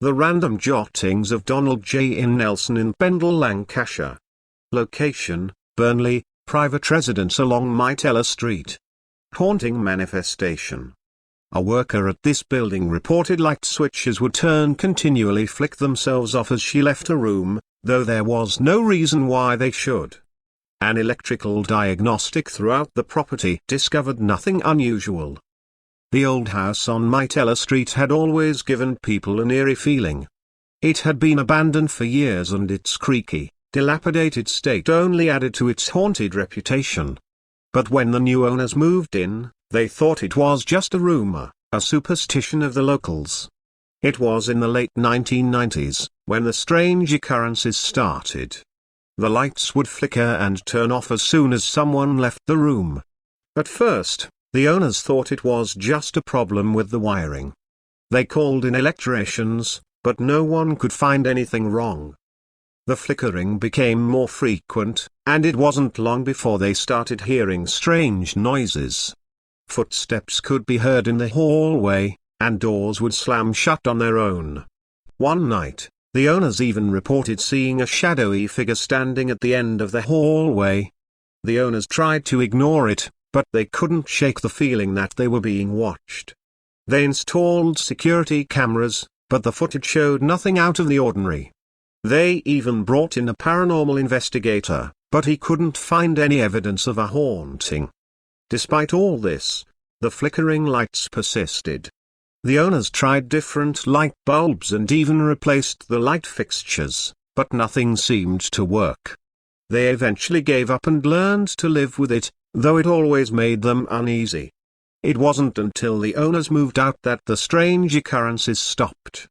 The Random Jottings of Donald J. in Nelson in Pendle, Lancashire. Location, Burnley, private residence along Mitella Street. Haunting manifestation. A worker at this building reported light switches would continually flick themselves off as she left a room, though there was no reason why they should. An electrical diagnostic throughout the property discovered nothing unusual. The old house on Mitella Street had always given people an eerie feeling. It had been abandoned for years and its creaky, dilapidated state only added to its haunted reputation. But when the new owners moved in, they thought it was just a rumor, a superstition of the locals. It was in the late 1990s, when the strange occurrences started. The lights would flicker and turn off as soon as someone left the room. At first, the owners thought it was just a problem with the wiring. They called in electricians, but no one could find anything wrong. The flickering became more frequent, and it wasn't long before they started hearing strange noises. Footsteps could be heard in the hallway, and doors would slam shut on their own. One night, the owners even reported seeing a shadowy figure standing at the end of the hallway. The owners tried to ignore it, but they couldn't shake the feeling that they were being watched. They installed security cameras, but the footage showed nothing out of the ordinary. They even brought in a paranormal investigator, but he couldn't find any evidence of a haunting. Despite all this, the flickering lights persisted. The owners tried different light bulbs and even replaced the light fixtures, but nothing seemed to work. They eventually gave up and learned to live with it, though it always made them uneasy. It wasn't until the owners moved out that the strange occurrences stopped.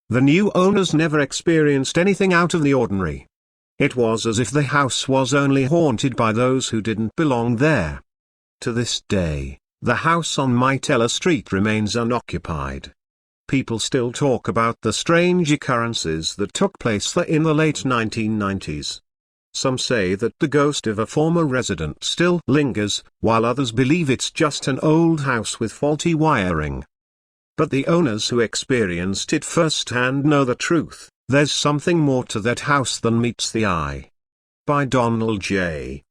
The new owners never experienced anything out of the ordinary. It was as if the house was only haunted by those who didn't belong there. To this day, the house on Mitella Street remains unoccupied. People still talk about the strange occurrences that took place there in the late 1990s. Some say that the ghost of a former resident still lingers, while others believe it's just an old house with faulty wiring. But the owners who experienced it firsthand know the truth: there's something more to that house than meets the eye. By Donald J.